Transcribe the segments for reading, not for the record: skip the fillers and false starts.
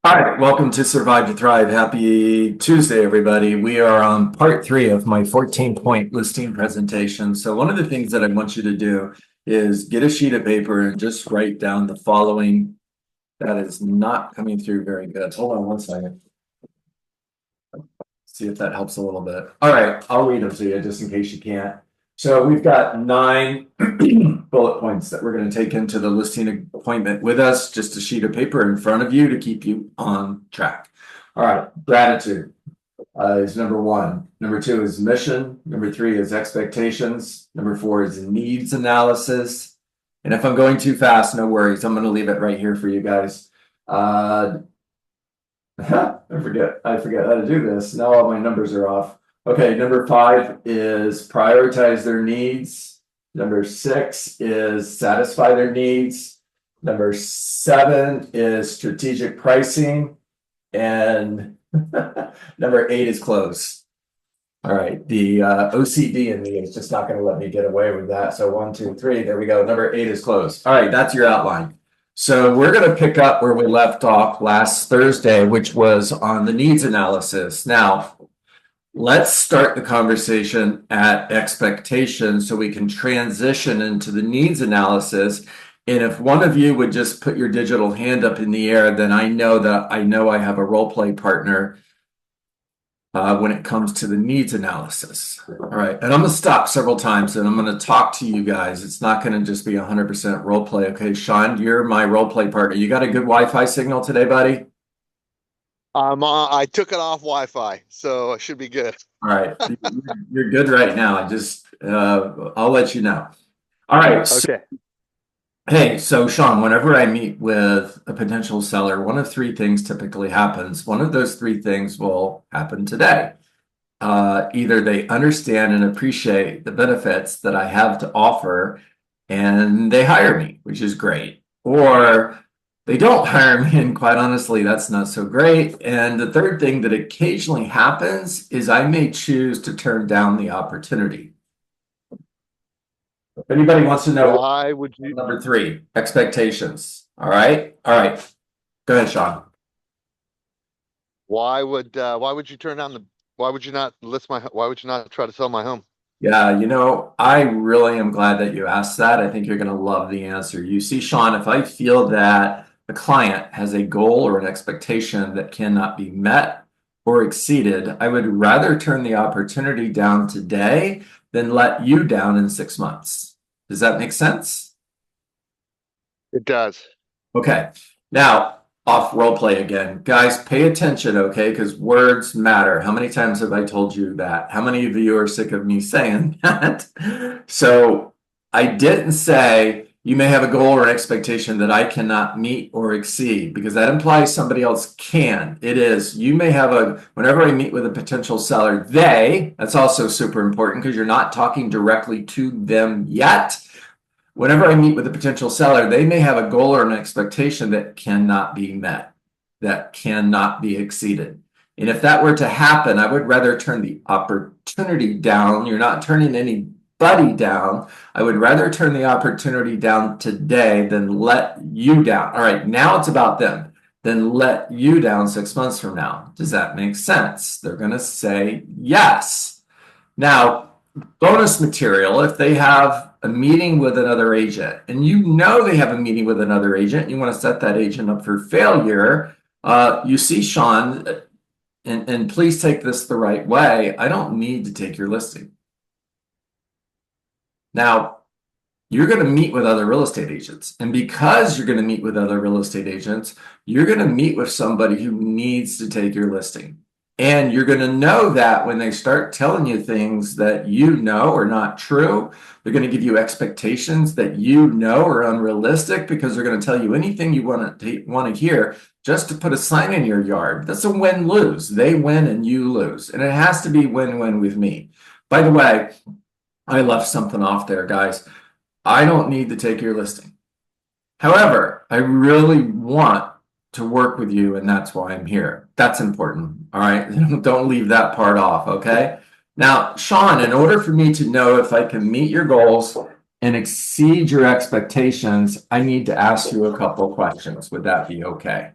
All right, welcome to Survive to Thrive. Happy Tuesday, everybody. We are on part three of my 14-point listing presentation. So one of the things that I want you to do is get a sheet of paper and just write down the following. That is not coming through very good. Hold on one second. See if that helps a little bit. All right, I'll read them to you just in case you can't. So we've got 9 bullet points that we're going to take into the listing appointment with us, just a sheet of paper in front of you to keep you on track. All right, gratitude is number 1. Number 2 is mission. Number 3 is expectations. Number 4 is needs analysis. And if I'm going too fast, no worries. I'm going to leave it right here for you guys. I forget how to do this. Now all my numbers are off. Okay, number 5 is prioritize their needs. Number 6 is satisfy their needs. Number 7 is strategic pricing. And number 8 is close. All right, the OCD in me is just not going to let me get away with that. So 1, 2, 3, there we go. Number 8 is close. All right, that's your outline. So we're going to pick up where we left off last Thursday, which was on the needs analysis. Now, let's start the conversation at expectations so we can transition into the needs analysis. And if one of you would just put your digital hand up in the air, then I know I have a role play partner when it comes to the needs analysis. All right, and I'm going to stop several times and I'm going to talk to you guys. It's not going to just be 100% role play. Okay, Sean, you're my role play partner. You got a good Wi-Fi signal today, buddy? I took it off Wi-Fi, so it should be good. All right, you're good right now. I'll let you know. All right, so, Okay. hey, so Sean, whenever I meet with a potential seller, one of 3 things typically happens. One of those 3 things will happen today. Either they understand and appreciate the benefits that I have to offer and they hire me, which is great, or they don't hire me, and quite honestly, that's not so great. And the third thing that occasionally happens is I may choose to turn down the opportunity. If anybody wants to know Why would you number 3, expectations. All right. All right. Go ahead, Sean. why would you turn down the why would you not why would you not try to sell my home? Yeah, I really am glad that you asked that. I think you're going to love the answer. You see, Sean, if I feel that the client has a goal or an expectation that cannot be met or exceeded, I would rather turn the opportunity down today than let you down in 6 months. Does that make sense? It does. Okay. Now, off role play again. Guys, pay attention, okay? Because words matter. How many times have I told you that? How many of you are sick of me saying that? So I didn't say you may have a goal or an expectation that I cannot meet or exceed, because that implies somebody else can. It is, you may have whenever I meet with a potential seller, that's also super important because you're not talking directly to them yet. Whenever I meet with a potential seller, they may have a goal or an expectation that cannot be met, that cannot be exceeded. And if that were to happen, I would rather turn the opportunity down. You're not turning anybody down. I would rather turn the opportunity down today than let you down. All right, now it's about them. Then let you down 6 months from now. Does that make sense? They're going to say yes. Now, bonus material, if they have a meeting with another agent and they have a meeting with another agent, you want to set that agent up for failure. You see, Sean, and please take this the right way, I don't need to take your listing. Now, you're going to meet with other real estate agents. And because you're going to meet with other real estate agents, you're going to meet with somebody who needs to take your listing. And you're going to know that when they start telling you things that you know are not true, they're going to give you expectations that you know are unrealistic because they're going to tell you anything you want to hear just to put a sign in your yard. That's a win-lose. They win and you lose. And it has to be win-win with me. By the way, I left something off there, guys. I don't need to take your listing. However, I really want to work with you, and that's why I'm here. That's important. All right. Don't leave that part off. Okay. Now, Sean, in order for me to know if I can meet your goals and exceed your expectations, I need to ask you a couple questions. Would that be okay?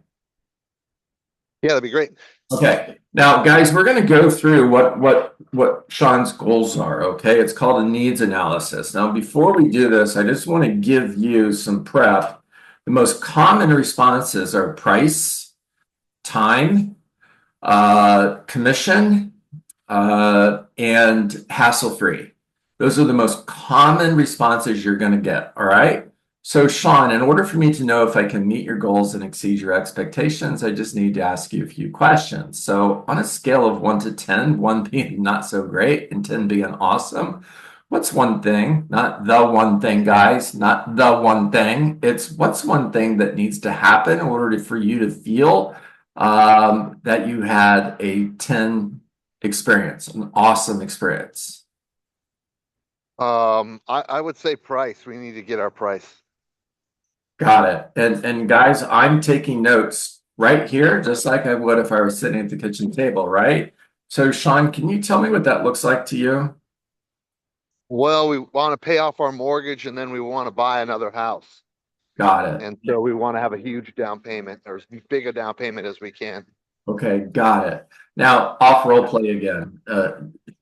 Yeah, that'd be great. Okay. Now, guys, we're going to go through what Sean's goals are. Okay. It's called a needs analysis. Now, before we do this, I just want to give you some prep. The most common responses are price, time, commission, and hassle-free. Those are the most common responses you're going to get. All right. So, Sean, in order for me to know if I can meet your goals and exceed your expectations, I just need to ask you a few questions. So, on a scale of 1 to 10, 1 being not so great and 10 being awesome, what's one thing, not the one thing, guys, not the one thing. It's what's one thing that needs to happen in order for you to feel that you had a 10 experience, an awesome experience. I would say price. We need to get our price. Got it. And guys, I'm taking notes right here, just like I would if I was sitting at the kitchen table, right? So, Sean, can you tell me what that looks like to you? Well, we want to pay off our mortgage and then we want to buy another house. Got it. And so we want to have a huge down payment or as big a down payment as we can. Okay, got it. Now, off role play again.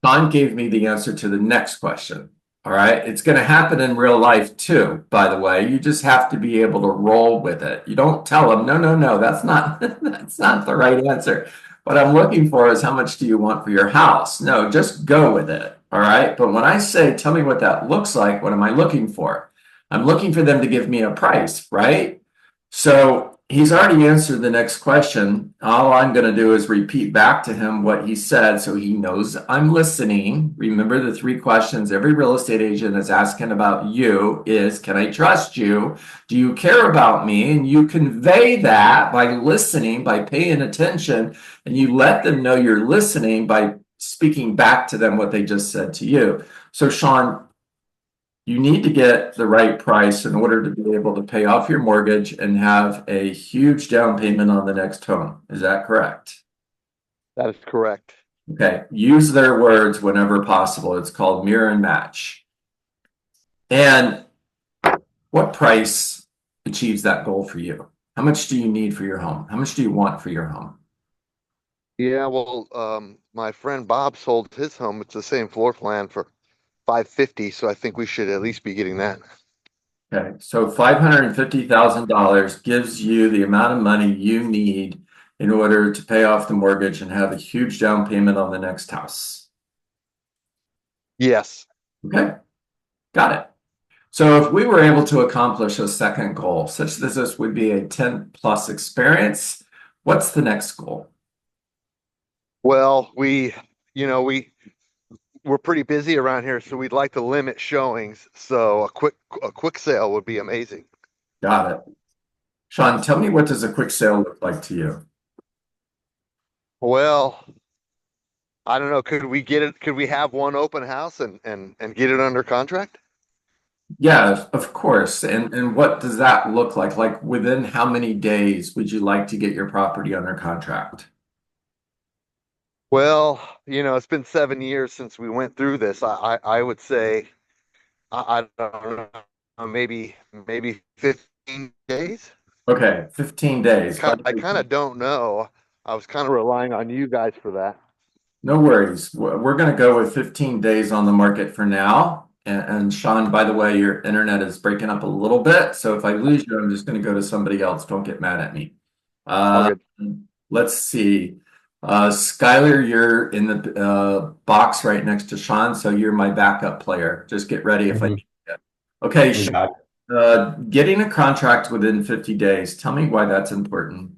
Sean gave me the answer to the next question. All right. It's going to happen in real life too, by the way. You just have to be able to roll with it. You don't tell them, no, no, no, that's not that's not the right answer. What I'm looking for is how much do you want for your house? No, just go with it. All right. But when I say, tell me what that looks like, what am I looking for? I'm looking for them to give me a price, right? So he's already answered the next question. All I'm going to do is repeat back to him what he said so he knows I'm listening. Remember the three questions every real estate agent is asking about you is, can I trust you? Do you care about me? And you convey that by listening, by paying attention, and you let them know you're listening by speaking back to them what they just said to you. So, Sean, you need to get the right price in order to be able to pay off your mortgage and have a huge down payment on the next home. Is that correct? That is correct. Okay. Use their words whenever possible. It's called mirror and match. And what price achieves that goal for you? How much do you need for your home? How much do you want for your home? Yeah, well, my friend Bob sold his home. It's the same floor plan for 550, so I think we should at least be getting that. Okay. So $550,000 gives you the amount of money you need in order to pay off the mortgage and have a huge down payment on the next house. Yes. Okay, got it. So if we were able to accomplish a second goal, such that this would be a 10 plus experience, what's the next goal? Well, we're pretty busy around here, so we'd like to limit showings. So a quick sale would be amazing. Got it. Sean, tell me, what does a quick sale look like to you? Well, I don't know. Could we get it? Could we have one open house and get it under contract? Yeah, of course. And what does that look like? Like within how many days would you like to get your property under contract? Well, it's been 7 years since we went through this. I would say I don't know, maybe 15 days. Okay, 15 days. I kind of don't know. I was kind of relying on you guys for that. No worries. We're going to go with 15 days on the market for now. And Sean, by the way, your internet is breaking up a little bit. So if I lose you, I'm just going to go to somebody else. Don't get mad at me. All Uh, good. let's see. Skylar, you're in the box right next to Sean. So you're my backup player. Just get ready if I Mhm. need it. Okay, We Sean, got it. getting a contract within 50 days. Tell me why that's important.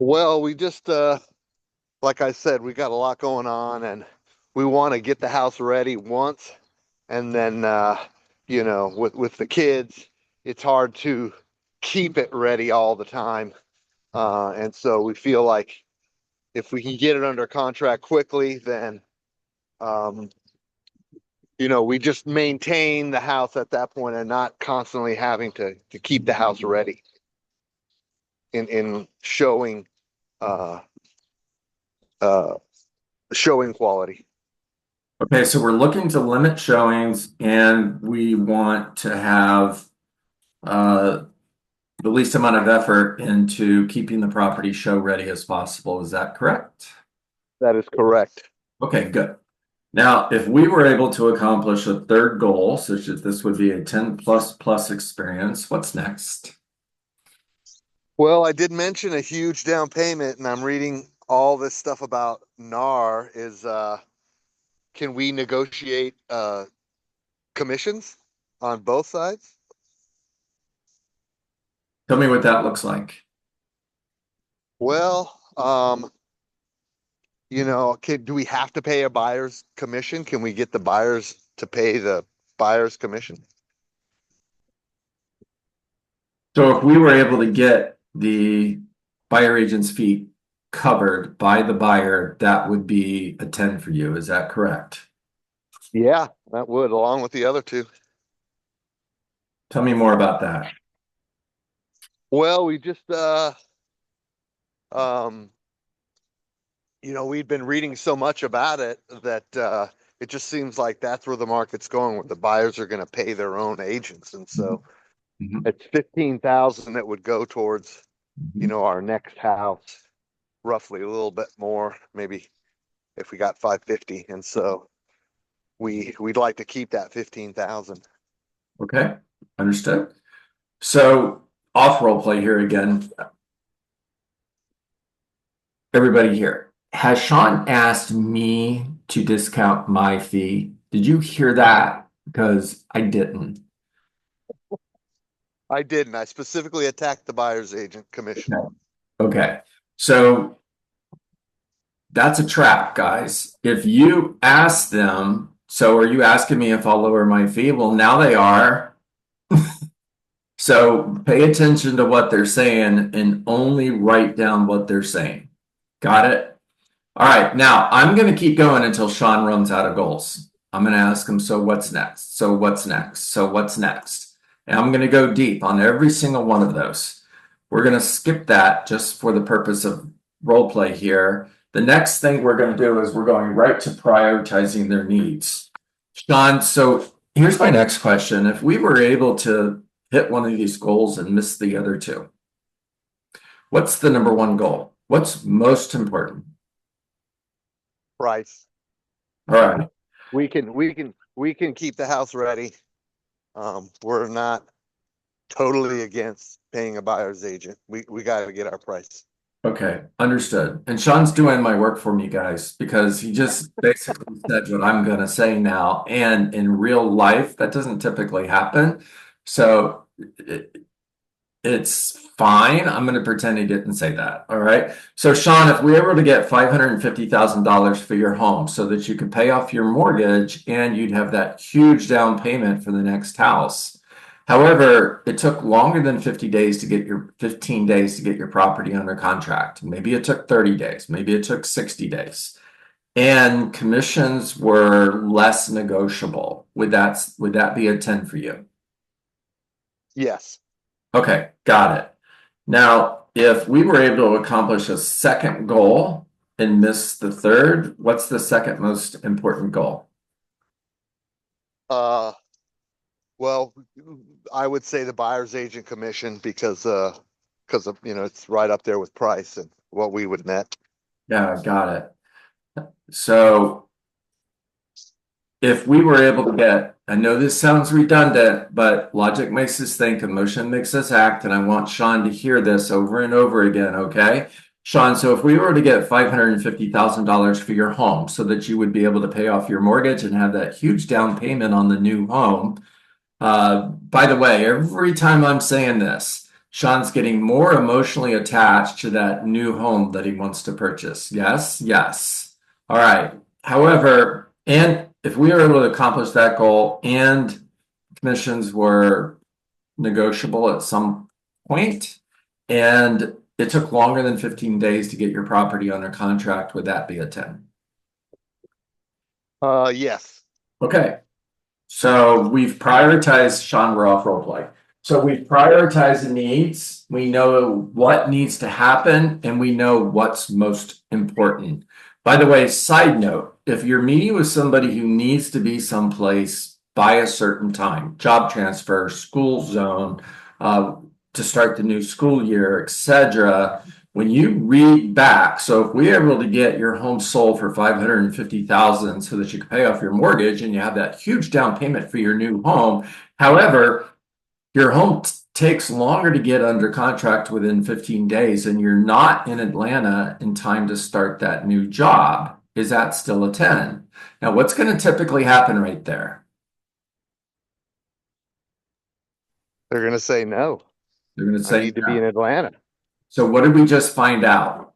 Well, we just like I said, we got a lot going on, and we want to get the house ready once, and then with the kids, it's hard to keep it ready all the time. And so we feel like if we can get it under contract quickly, then um, we just maintain the house at that point and not constantly having to keep the house ready in uh, uh, showing quality. Okay, so we're looking to limit showings and we want to have uh, the least amount of effort into keeping the property show ready as possible. Is that correct? That is correct. Okay, good. Now, if we were able to accomplish a third goal, such as this would be a 10 plus plus experience, what's next? Well, I did mention a huge down payment, and I'm reading all this stuff about NAR. Can we negotiate commissions on both sides? Tell me what that looks like. Well, do we have to pay a buyer's commission? Can we get the buyers to pay the buyer's commission? So if we were able to get the buyer agent's fee covered by the buyer, that would be a 10 for you. Is that correct? Yeah, that would, along with the other two. Tell me more about that. Well, we just um we've been reading so much about it that it just seems like that's where the market's going, where the buyers are going to pay their own agents. And so Mhm. it's 15,000 that would go towards, Mhm. our next house, roughly a little bit more, maybe if we got 550. And so we'd like to keep that 15,000. Okay, understood. So off role play here again. Everybody here. Has Sean asked me to discount my fee? Did you hear that? Because I didn't. I didn't. I specifically attacked the buyer's agent commission. Okay. Okay. So that's a trap, guys. If you ask them, so are you asking me if I'll lower my fee? Well, now they are. So pay attention to what they're saying and only write down what they're saying. Got it? All right. Now I'm going to keep going until Sean runs out of goals. I'm going to ask him, so what's next? So what's next? So what's next? And I'm going to go deep on every single one of those. We're going to skip that just for the purpose of role play here. The next thing we're going to do is we're going right to prioritizing their needs. Sean, so here's my next question. If we were able to hit one of these goals and miss the other two, what's the number one goal? What's most important? Price. All right. We can keep the house ready. We're not totally against paying a buyer's agent. We got to get our price. Okay, understood. And Sean's doing my work for me, guys, because he just basically said what I'm going to say now. And in real life, that doesn't typically happen. So it's fine. I'm going to pretend he didn't say that. All right. So, Sean, if we were to get $550,000 for your home so that you could pay off your mortgage and you'd have that huge down payment for the next house. However, it took longer than 15 days to get your property under contract. Maybe it took 30 days, maybe it took 60 days. And commissions were less negotiable. Would that be a 10 for you? Yes. Okay, got it. Now, if we were able to accomplish a second goal and miss the third, what's the second most important goal? Well, I would say the buyer's agent commission because of, it's right up there with price and what we would net. Yeah, got it. So if we were able to get, I know this sounds redundant, but logic makes us think, emotion makes us act, and I want Sean to hear this over and over again, okay? Sean, so if we were to get $550,000 for your home so that you would be able to pay off your mortgage and have that huge down payment on the new home, by the way, every time I'm saying this, Sean's getting more emotionally attached to that new home that he wants to purchase. Yes, yes. All right. However, and if we were able to accomplish that goal and commissions were negotiable at some point, and it took longer than 15 days to get your property under contract, would that be a 10? Yes. Okay. So we've prioritized Sean Roth role play. So we've prioritized the needs. We know what needs to happen and we know what's most important. By the way, side note, if you're meeting with somebody who needs to be someplace by a certain time, job transfer, school zone, to start the new school year, etc. When you read back, so if we're able to get your home sold for 550,000 so that you can pay off your mortgage and you have that huge down payment for your new home. However, your home takes longer to get under contract within 15 days and you're not in Atlanta in time to start that new job. Is that still a 10? Now, what's going to typically happen right there? They're going to say no. They're going to I say need to be no. in Atlanta. So what did we just find out?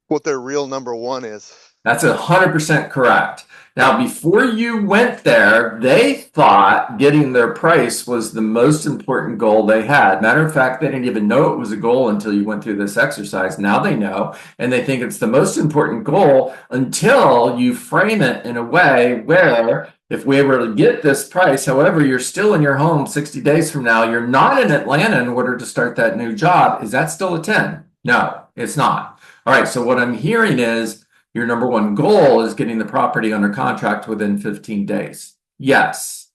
What their real number one is. That's 100% correct. Now, before you went there, they thought getting their price was the most important goal they had. Matter of fact, they didn't even know it was a goal until you went through this exercise. Now they know, and they think it's the most important goal until you frame it in a way where if we were to get this price, however, you're still in your home 60 days from now, you're not in Atlanta in order to start that new job. Is that still a 10? No, it's not. All right, so what I'm hearing is your number one goal is getting the property under contract within 15 days. Yes.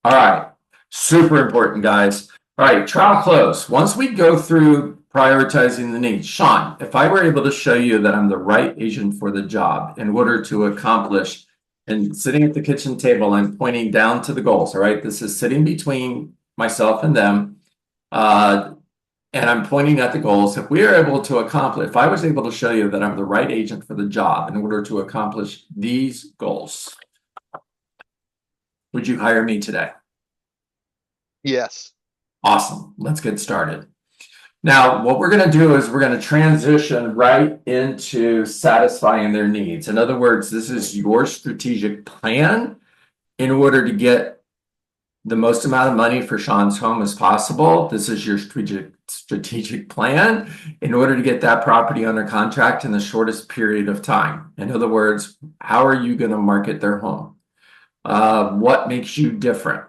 All right. Super important, guys. All right, trial close. Once we go through prioritizing the needs, Sean, if I were able to show you that I'm the right agent for the job in order to accomplish, and sitting at the kitchen table, I'm pointing down to the goals, all right? This is sitting between myself and them. And I'm pointing at the goals. If we are able to accomplish, if I was able to show you that I'm the right agent for the job in order to accomplish these goals, would you hire me today? Yes. Awesome. Let's get started. Now, what we're going to do is we're going to transition right into satisfying their needs. In other words, this is your strategic plan in order to get the most amount of money for Sean's home as possible. This is your strategic plan in order to get that property under contract in the shortest period of time. In other words, how are you going to market their home? What makes you different?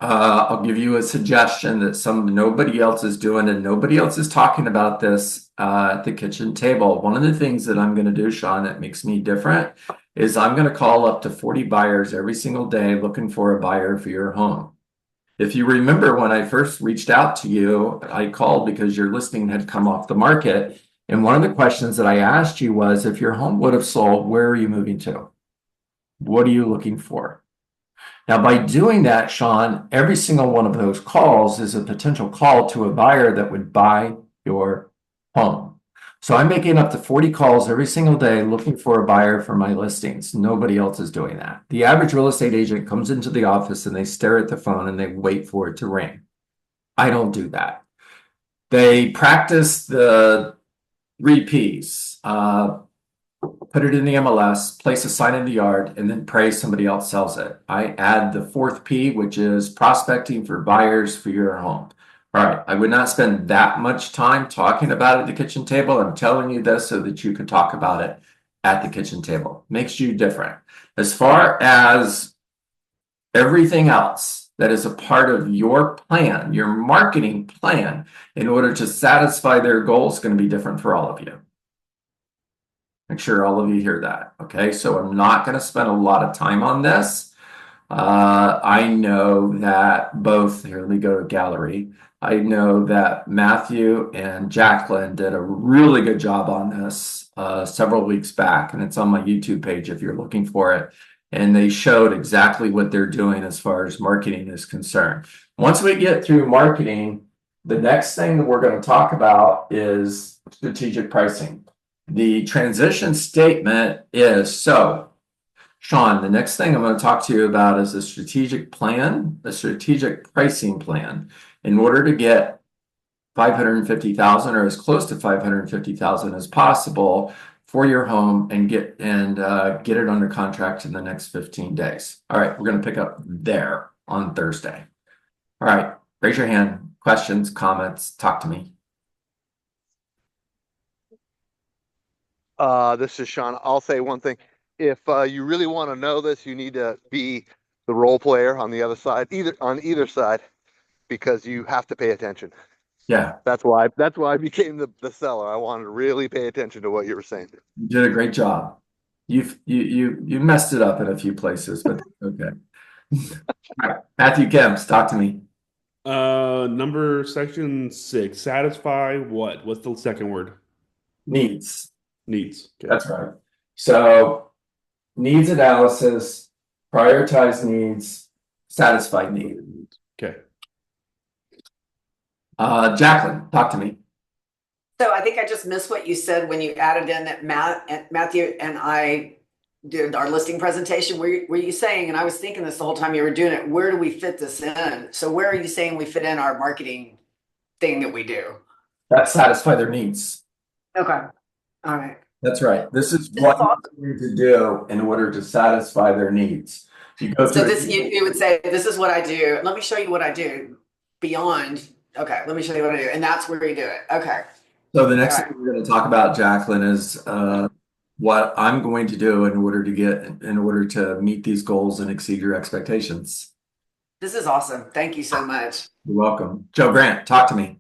I'll give you a suggestion that nobody else is doing, and nobody else is talking about this at the kitchen table. One of the things that I'm going to do, Sean, that makes me different is I'm going to call up to 40 buyers every single day looking for a buyer for your home. If you remember when I first reached out to you, I called because your listing had come off the market. And one of the questions that I asked you was, if your home would have sold, where are you moving to? What are you looking for? Now, by doing that, Sean, every single one of those calls is a potential call to a buyer that would buy your home. So I'm making up to 40 calls every single day looking for a buyer for my listings. Nobody else is doing that. The average real estate agent comes into the office and they stare at the phone and they wait for it to ring. I don't do that. They practice the 3 Ps. Put it in the MLS, place a sign in the yard, and then pray somebody else sells it. I add the 4th P, which is prospecting for buyers for your home. All right, I would not spend that much time talking about it at the kitchen table. I'm telling you this so that you can talk about it at the kitchen table. Makes you different. As far as everything else that is a part of your plan, your marketing plan, in order to satisfy their goals, is going to be different for all of you. Make sure all of you hear that. Okay, so I'm not going to spend a lot of time on this. I know that both, here, let me go to gallery. I know that Matthew and Jacqueline did a really good job on this several weeks back, and it's on my YouTube page if you're looking for it. And they showed exactly what they're doing as far as marketing is concerned. Once we get through marketing, the next thing that we're going to talk about is strategic pricing. The transition statement is, so Sean, the next thing I'm going to talk to you about is a strategic plan, a strategic pricing plan in order to get 550,000 or as close to 550,000 as possible for your home and get it under contract in the next 15 days. All right, we're going to pick up there on Thursday. All right, raise your hand, questions, comments, talk to me. This is Sean. I'll say one thing. If you really want to know this, you need to be the role player on the other side, either side, because you have to pay attention. Yeah, That's why I became the seller. I wanted to really pay attention to what you were saying. you did a great job. You messed it up in a few places, but okay. All right, Matthew Kemps, talk to me. Number section 6. Satisfy what? What's the second word? Needs. Needs. Okay. That's right. So needs analysis, prioritize needs, satisfy need. Okay. Jacqueline, talk to me. So I think I just missed what you said when you added in that Matthew and I did our listing presentation. Were you saying, and I was thinking this the whole time you were doing it, where do we fit this in? So where are you saying we fit in our marketing thing that we do? That satisfy their needs. Okay. All right. That's right. This is This is what awesome. you need to do in order to satisfy their needs. If you go So through this you would say, this is what I do. Let me show you what I do beyond. Okay, let me show you what I do. And that's where you do it. Okay. So the All next right. thing we're going to talk about, Jacqueline, is what I'm going to do in order to meet these goals and exceed your expectations. This is awesome. Thank you so much. You're welcome. Joe Grant, talk to me.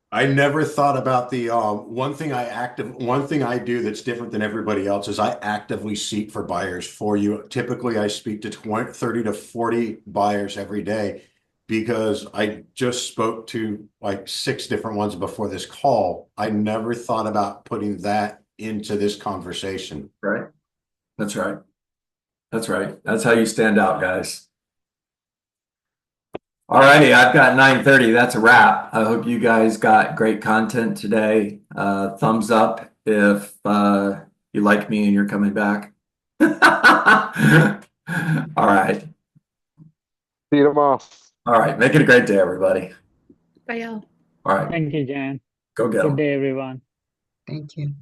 I never thought about the one thing I do that's different than everybody else is I actively seek for buyers for you. Typically, I speak to 30 to 40 buyers every day because I just spoke to like 6 different ones before this call. I never thought about putting that into this conversation. Right. That's right. That's right. That's how you stand out, guys. All righty, I've got 9:30. That's a wrap. I hope you guys got great content today. Thumbs up if you like me and you're coming back. All right. See you tomorrow. All right. Make it a great day, everybody. Bye, y'all. All right. Thank you, Jan. Go get Good them. day, everyone. Thank you.